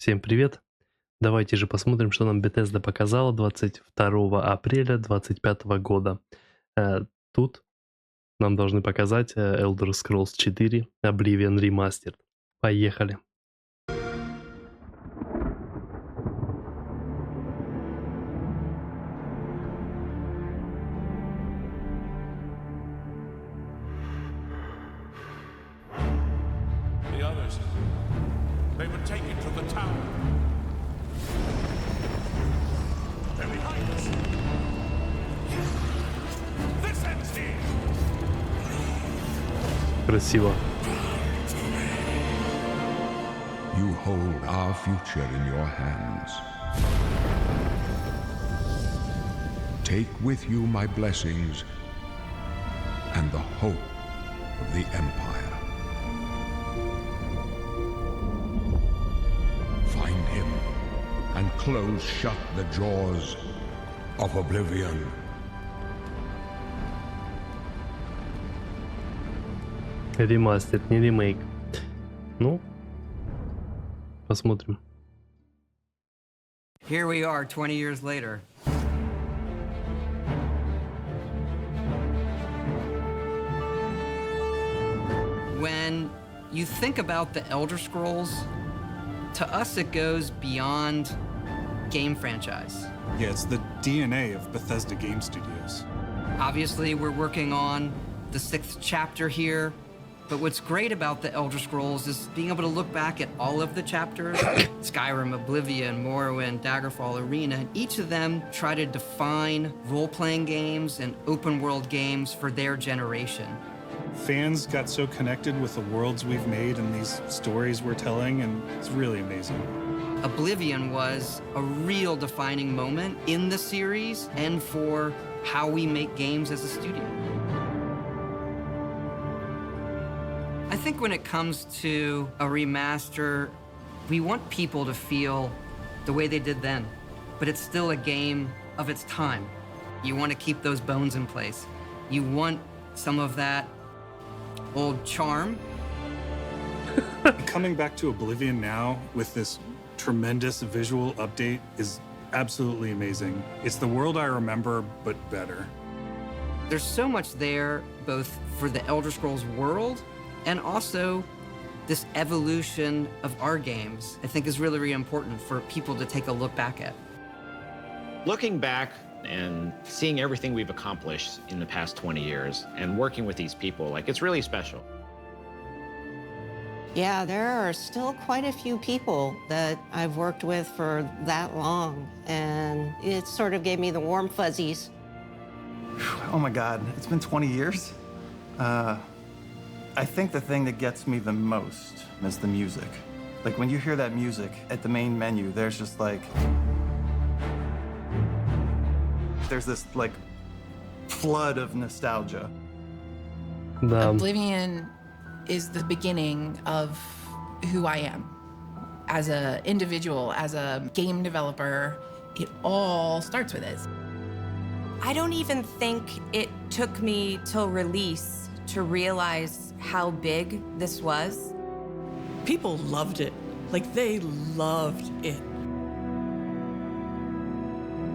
Всем привет! Давайте же посмотрим, что нам Bethesda показала 22 апреля 2025 года. Тут нам должны показать Elder Scrolls IV Oblivion Remastered. Поехали! The others, they were taken to the tower. They're behind us. This ends here. Красиво. You hold our future in your hands. Take with you my blessings and the hope of the Empire. Find him and close shut the jaws of Oblivion. Ремастер, не ремейк. Ну, посмотрим. Here we are 20 years later. When you think about the Elder Scrolls, to us it goes beyond game franchise. Yeah, it's the DNA of Bethesda Game Studios. Obviously, we're working on the 6th chapter here, but what's great about the Elder Scrolls is being able to look back at all of the chapters, Skyrim, Oblivion, Morrowind, Daggerfall, Arena, and each of them try to define role-playing games and open-world games for their generation. Fans got so connected with the worlds we've made and these stories we're telling, and it's really amazing. Oblivion was a real defining moment in the series and for how we make games as a studio. I think when it comes to a remaster, we want people to feel the way they did then, but it's still a game of its time. You want to keep those bones in place. You want some of that old charm. Coming back to Oblivion now with this tremendous visual update is absolutely amazing. It's the world I remember, but better. There's so much there, both for the Elder Scrolls world and also this evolution of our games, I think is really, really important for people to take a look back at. Looking back and seeing everything we've accomplished in the past 20 years and working with these people, like, it's really special. Yeah, there are still quite a few people that I've worked with for that long, and it sort of gave me the warm fuzzies. Oh my God, it's been 20 years? I think the thing that gets me the most is the music. Like, when you hear that music at the main menu, there's just like... there's this, like, flood of nostalgia. Да. Oblivion is the beginning of who I am. As an individual, as a game developer, it all starts with this. I don't even think it took me till release to realize how big this was. People loved it. Like, they loved it.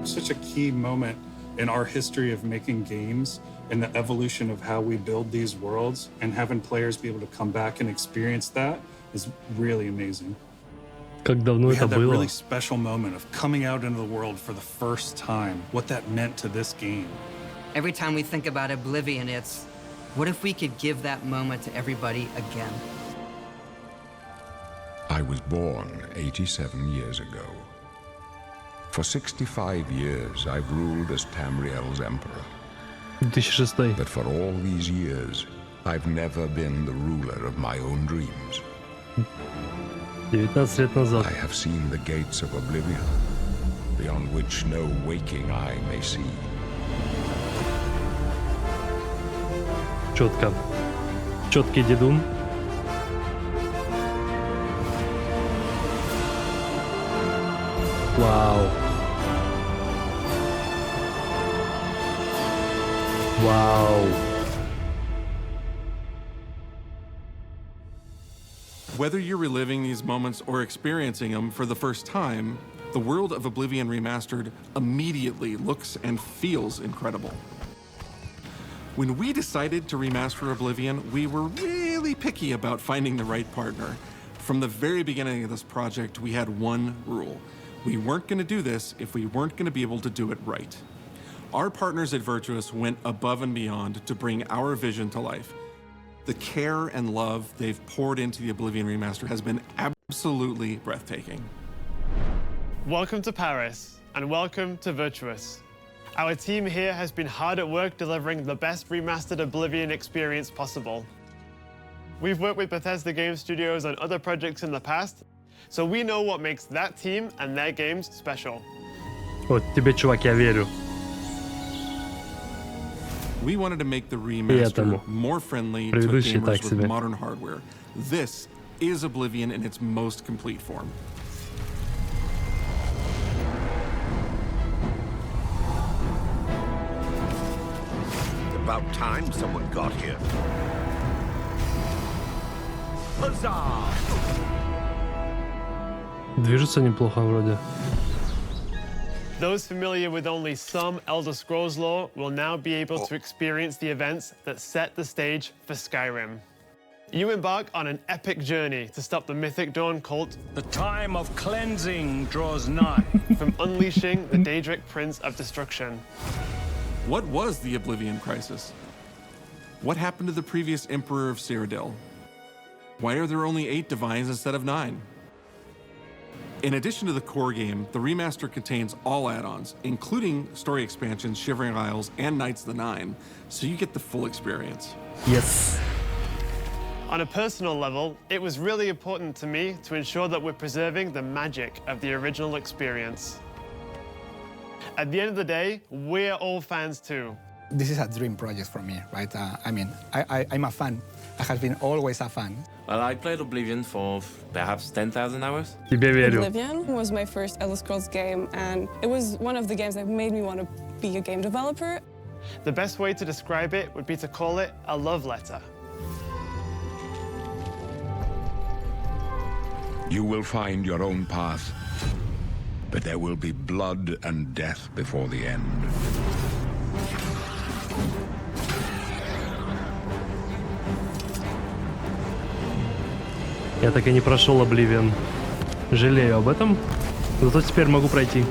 Such a key moment in our history of making games and the evolution of how we build these worlds, and having players be able to come back and experience that is really amazing. Как давно We это had that было? really special moment of coming out into the world for the first time, what that meant to this game. Every time we think about Oblivion, it's, what if we could give that moment to everybody again? I was born 87 years ago. For 65 years, I've ruled as Tamriel's emperor. 2006. But for all these years, I've never been the ruler of my own dreams. 19 лет назад. I have seen the gates of Oblivion, beyond which no waking eye may see. Четко. Четкий дедун. Вау. Вау. Whether you're reliving these moments or experiencing them for the first time, the world of Oblivion Remastered immediately looks and feels incredible. When we decided to remaster Oblivion, we were really picky about finding the right partner. From the very beginning of this project, we had one rule. We weren't going to do this if we weren't going to be able to do it right. Our partners at Virtuous went above and beyond to bring our vision to life. The care and love they've poured into the Oblivion Remaster has been absolutely breathtaking. Welcome to Paris, and welcome to Virtuous. Our team here has been hard at work delivering the best remastered Oblivion experience possible. We've worked with Bethesda Game Studios on other projects in the past, so we know what makes that team and their games special. Вот тебе, чувак, я верю. We wanted to make the remaster more friendly to gamers with modern hardware. This is Oblivion in its most complete form. About time someone got here. Huzzah! Движется неплохо вроде. Those familiar with only some Elder Scrolls lore will now be able to experience the events that set the stage for Skyrim. You embark on an epic journey to stop the Mythic Dawn cult. The time of cleansing draws nigh. From unleashing the Daedric Prince of Destruction. What was the Oblivion Crisis? What happened to the previous Emperor of Cyrodiil? Why are there only 8 divines instead of 9? In addition to the core game, the remaster contains all add-ons, including story expansions, Shivering Isles, and Knights of the Nine, so you get the full experience. Yes. On a personal level, it was really important to me to ensure that we're preserving the magic of the original experience. At the end of the day, we're all fans too. This is a dream project for me, right? I'm a fan. I have been always a fan. Well, I played Oblivion for perhaps 10,000 hours. Тебе верю. Oblivion was my first Elder Scrolls game, and it was one of the games that made me want to be a game developer. The best way to describe it would be to call it a love letter. You will find your own path, but there will be blood and death before the end. Я так и не прошел Oblivion. Жалею об этом, зато теперь могу пройти.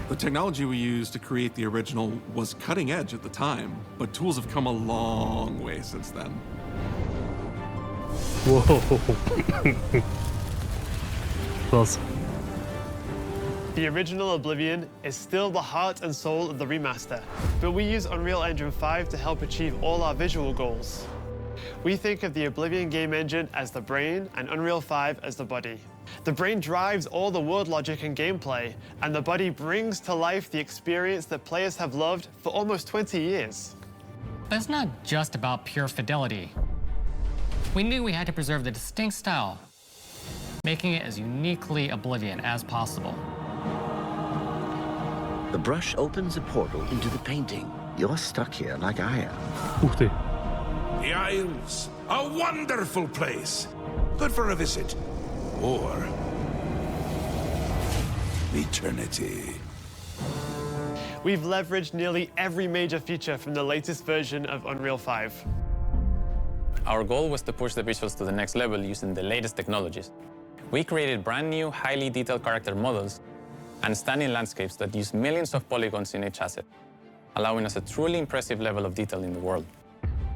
The technology we used to create the original was cutting edge at the time, but tools have come a long way since then. Whoa. Класс. The original Oblivion is still the heart and soul of the remaster, but we use Unreal Engine 5 to help achieve all our visual goals. We think of the Oblivion game engine as the brain and Unreal 5 as the body. The brain drives all the world logic and gameplay, and the body brings to life the experience that players have loved for almost 20 years. But it's not just about pure fidelity. We knew we had to preserve the distinct style, making it as uniquely Oblivion as possible. The brush opens a portal into the painting. You're stuck here like I am. Ух ты. The Isles, a wonderful place. Good for a visit. Or eternity. We've leveraged nearly every major feature from the latest version of Unreal 5. Our goal was to push the visuals to the next level using the latest technologies. We created brand new, highly detailed character models and stunning landscapes that use millions of polygons in each asset, allowing us a truly impressive level of detail in the world.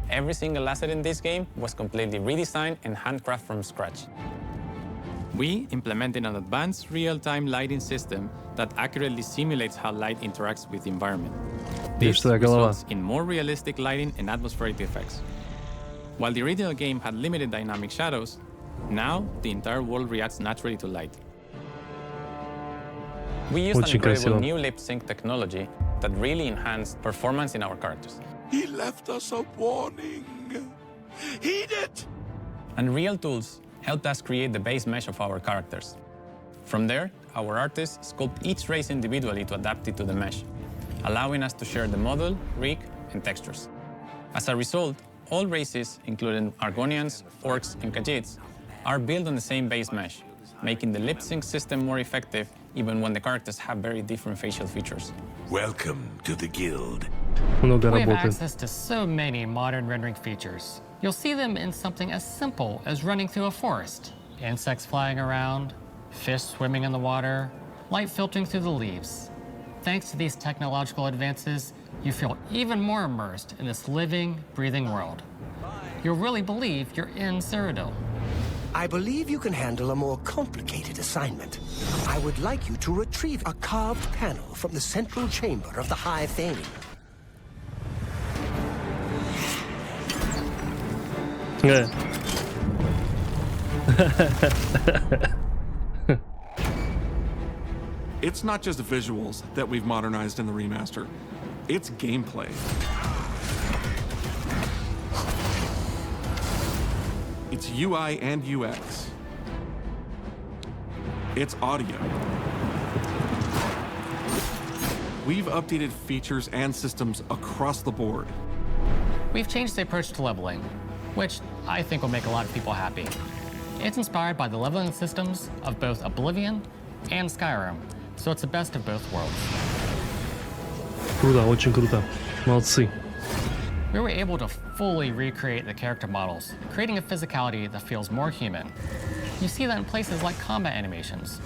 Every single asset in this game was completely redesigned and handcrafted from scratch. We implemented an advanced real-time lighting system that accurately simulates how light interacts with the environment. This results in more realistic lighting and atmospheric effects. While the original game had limited dynamic shadows, now the entire world reacts naturally to light. We used an incredible new lip sync technology that really enhanced performance in our characters. He left us a warning. Heed it! Unreal tools helped us create the base mesh of our characters. From there, our artists sculpt each race individually to adapt it to the mesh, allowing us to share the model, rig, and textures. As a result, all races, including Argonians, Orcs, and Khajiits, are built on the same base mesh, making the lip sync system more effective even when the characters have very different facial features. Welcome to the guild. We have access to so many modern rendering features. You'll see them in something as simple as running through a forest. Insects flying around, fish swimming in the water, light filtering through the leaves. Thanks to these technological advances, you feel even more immersed in this living, breathing world. You'll really believe you're in Cyrodiil. I believe you can handle a more complicated assignment. I would like you to retrieve a carved panel from the central chamber of the High Fane. Yeah. It's not just visuals that we've modernized in the remaster. It's gameplay. It's UI and UX. It's audio. We've updated features and systems across the board. We've changed the approach to leveling, which I think will make a lot of people happy. It's inspired by the leveling systems of both Oblivion and Skyrim, so it's the best of both worlds. Круто, очень круто. Молодцы. We were able to fully recreate the character models, creating a physicality that feels more human. You see that in places like combat animations,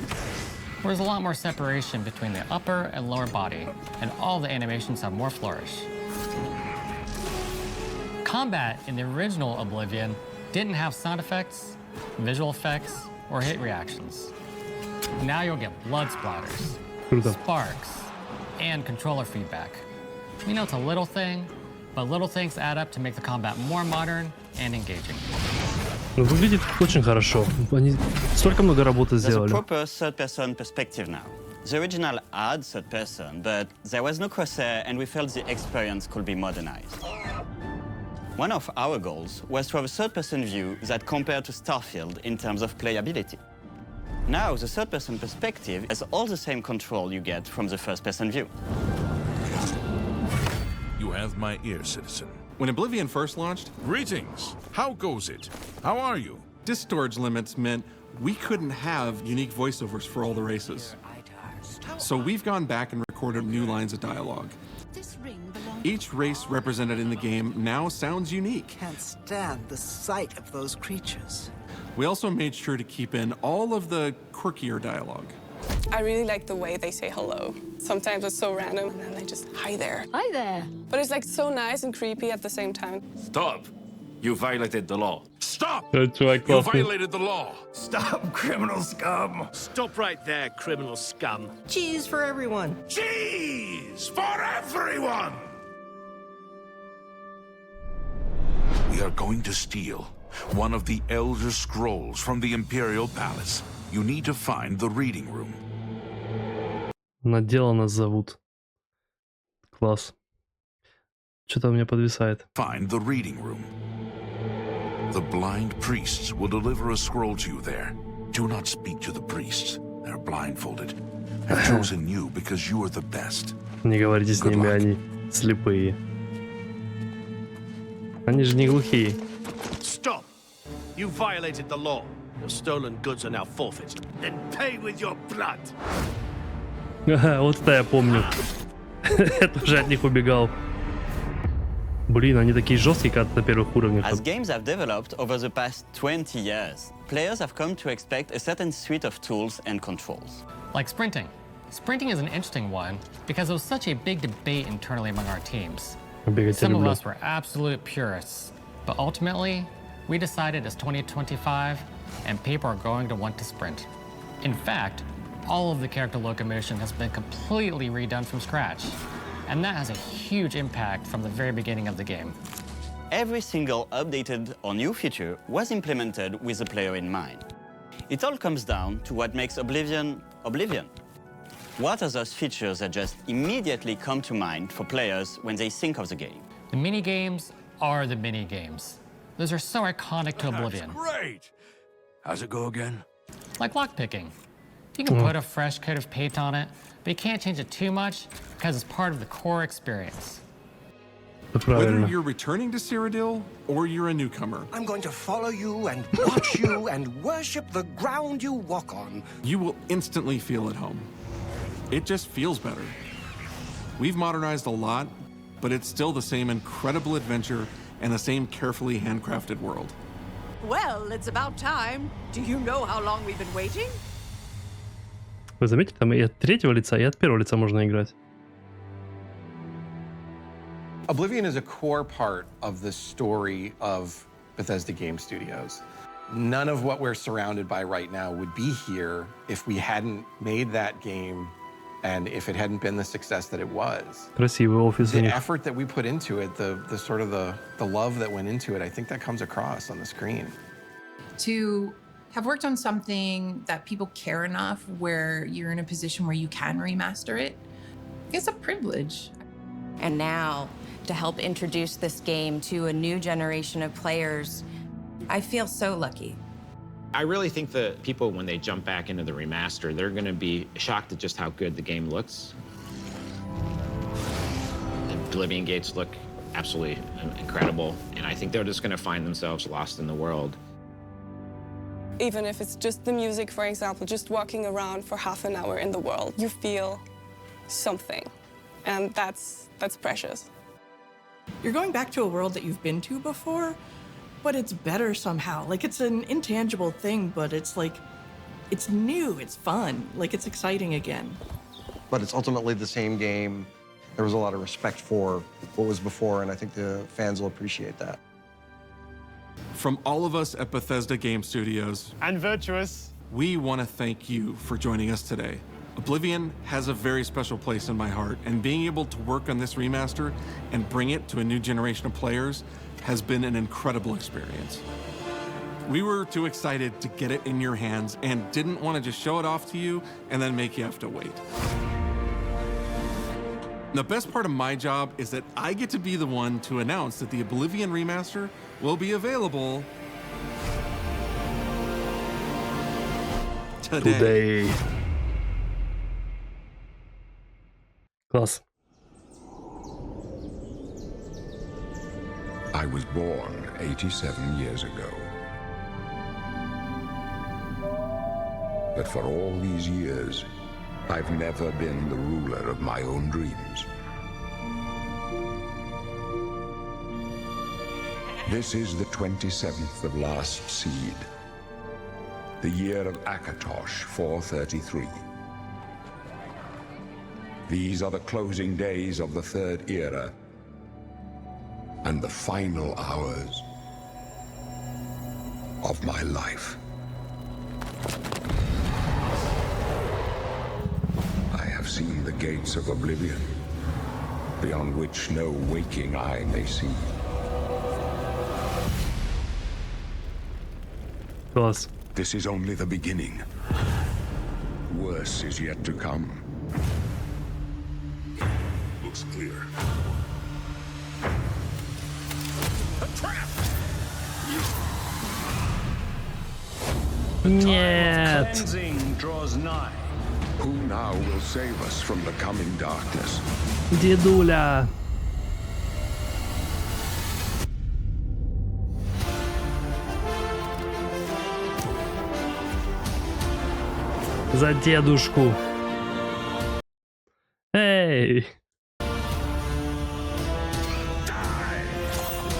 where there's a lot more separation between the upper and lower body, and all the animations have more flourish. Combat in the original Oblivion didn't have sound effects, visual effects, or hit reactions. Now you'll get blood splatters, sparks, and controller feedback. You know, it's a little thing, but little things add up to make the combat more modern and engaging. Ну, выглядит очень хорошо. Они столько много работы сделали. There's a proper third-person perspective now. The original had third person, but there was no crosshair, and we felt the experience could be modernized. One of our goals was to have a third-person view that compared to Starfield in terms of playability. Now, the third-person perspective has all the same control you get from the first-person view. You have my ear, citizen. When Oblivion first launched, Greetings. How goes it? How are you? disk storage limits meant we couldn't have unique voiceovers for all the races. So we've gone back and recorded new lines of dialogue. Each race represented in the game now sounds unique. Can't stand the sight of those creatures. We also made sure to keep in all of the quirkier dialogue. I really like the way they say hello. Sometimes it's so random, and then they just, hi there. Hi there. But it's like so nice and creepy at the same time. Stop! You violated the law. Stop! You violated the law. Stop, criminal scum. Stop right there, criminal scum. Cheese for everyone. Cheese for everyone! We are going to steal one of the Elder Scrolls from the Imperial Palace. You need to find the reading room. Надела нас зовут. Класс. Что-то у меня подвисает. Find the reading room. The blind priests will deliver a scroll to you there. Do not speak to the priests. They're blindfolded. I've chosen you because you are the best. Не говорите с ними, они слепые. Они же не глухие. Stop! You violated the law. Your stolen goods are now forfeit. Then pay with your blood. Ага, вот это я помню. Я тоже от них убегал. Блин, они такие жесткие, как на первых уровнях. As games have developed over the past 20 years, players have come to expect a certain suite of tools and controls. Like sprinting. Sprinting is an interesting one because it was such a big debate internally among our teams. Some of us were absolute purists, but ultimately, we decided it's 2025 and people are going to want to sprint. In fact, all of the character locomotion has been completely redone from scratch, and that has a huge impact from the very beginning of the game. Every single updated or new feature was implemented with the player in mind. It all comes down to what makes Oblivion, Oblivion. What are those features that just immediately come to mind for players when they think of the game? The mini-games are the mini-games. Those are so iconic to Oblivion. Great! How's it go again? Like lockpicking. You can put a fresh coat of paint on it, but you can't change it too much because it's part of the core experience. Это Whether правильно. you're returning to Cyrodiil or you're a newcomer, I'm going to follow you and watch you and worship the ground you walk on. you will instantly feel at home. It just feels better. We've modernized a lot, but it's still the same incredible adventure and the same carefully handcrafted world. Well, it's about time. Do you know how long we've been waiting? Вы заметили, там и от третьего лица, и от первого лица можно играть. Oblivion is a core part of the story of Bethesda Game Studios. None of what we're surrounded by right now would be here if we hadn't made that game and if it hadn't been the success that it was. Красивый офис у The них. effort that we put into it, the sort of the love that went into it, I think that comes across on the screen. To have worked on something that people care enough where you're in a position where you can remaster it, it's a privilege. And now, to help introduce this game to a new generation of players, I feel so lucky. I really think that people, when they jump back into the remaster, they're going to be shocked at just how good the game looks. The Oblivion gates look absolutely incredible, and I think they're just going to find themselves lost in the world. Even if it's just the music, for example, just walking around for half an hour in the world, you feel something, and that's precious. You're going back to a world that you've been to before, but it's better somehow. Like, it's an intangible thing, but it's like, it's new, it's fun, like it's exciting again. But it's ultimately the same game. There was a lot of respect for what was before, and I think the fans will appreciate that. From all of us at Bethesda Game Studios and Virtuous, we want to thank you for joining us today. Oblivion has a very special place in my heart, and being able to work on this remaster and bring it to a new generation of players has been an incredible experience. We were too excited to get it in your hands and didn't want to just show it off to you and then make you have to wait. The best part of my job is that I get to be the one to announce that the Oblivion remaster will be available today. Класс. I was born 87 years ago. But for all these years, I've never been the ruler of my own dreams. This is the 27th of Last Seed, the year of Akatosh 433. These are the closing days of the Third Era and the final hours of my life. I have seen the gates of Oblivion, beyond which no waking eye may see. Класс. This is only the beginning. Worse is yet to come. Looks clear. Нет. Who now will save us from the coming darkness? Дедуля. За дедушку. Эй.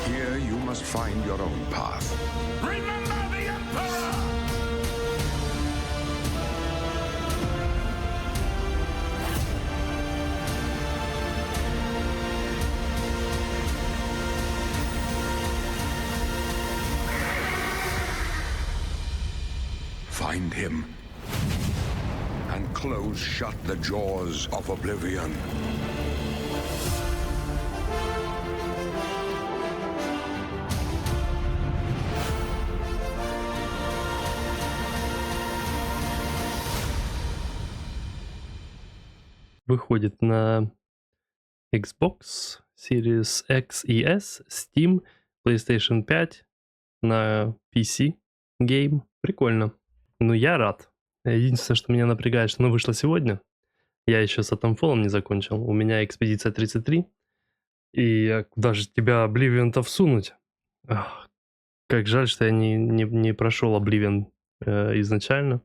Here you must find your own path. Remember the Emperor! Find him and close shut the jaws of Oblivion. Выходит на Xbox Series X и S, Steam, PlayStation 5, на PC Game. Прикольно. Ну, я рад. Единственное, что меня напрягает, что оно вышло сегодня. Я еще с Атомфолом не закончил. У меня экспедиция 33. И куда же тебя Oblivion-то всунуть? Ах, как жаль, что я не прошел Oblivion изначально.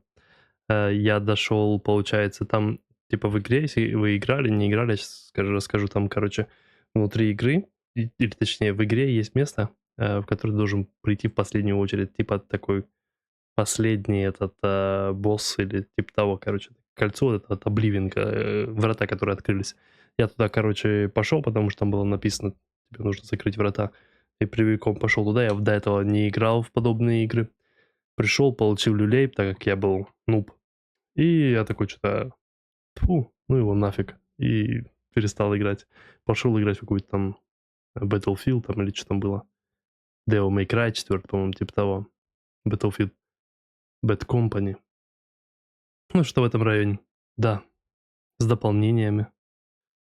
Я дошел, получается, там, типа в игре, если вы играли, не играли, я сейчас расскажу, там, короче, внутри игры, или точнее в игре есть место, в которое должен прийти в последнюю очередь, типа такой последний этот босс или типа того, короче, кольцо вот это от Oblivion, врата, которые открылись. Я туда, короче, пошел, потому что там было написано, тебе нужно закрыть врата. И прямиком пошел туда, я до этого не играл в подобные игры. Пришел, получил люлей, так как я был нуб. И я такой что-то, фу, ну его нафиг. И перестал играть. Пошел играть в какой-то там Battlefield там или что там было. Devil May Cry 4, по-моему, типа того. Battlefield Bad Company. Ну, что в этом районе. Да, с дополнениями.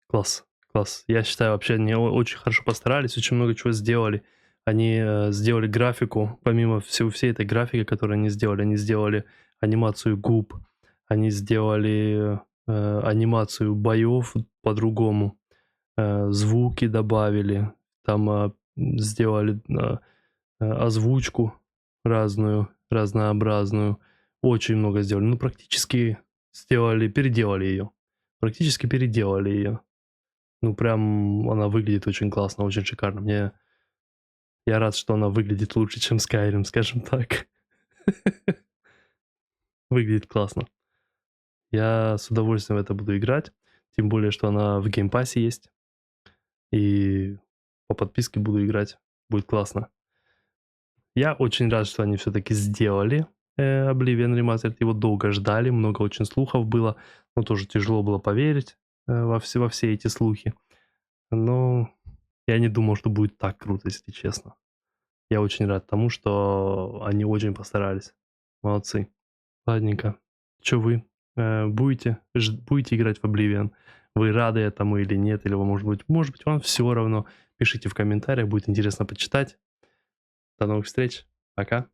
Класс, класс. Я считаю, вообще они очень хорошо постарались, очень много чего сделали. Они сделали графику, помимо всей этой графики, которую они сделали анимацию губ, они сделали анимацию боев по-другому, звуки добавили, там сделали озвучку разную, разнообразную. Очень много сделали. Ну, практически переделали ее. Практически переделали ее. Ну, прям она выглядит очень классно, очень шикарно. Я рад, что она выглядит лучше, чем Skyrim, скажем так. Выглядит классно. Я с удовольствием в это буду играть. Тем более, что она в геймпассе есть. И по подписке буду играть. Будет классно. Я очень рад, что они все-таки сделали Oblivion Remastered. Его долго ждали, много очень слухов было. Но тоже тяжело было поверить во все эти слухи. Но я не думал, что будет так круто, если честно. Я очень рад тому, что они очень постарались. Молодцы. Ладненько. Чё вы? Будете играть в Oblivion? Вы рады этому или нет? Или вы, может быть, вам все равно? Пишите в комментариях, будет интересно почитать. До новых встреч. Пока.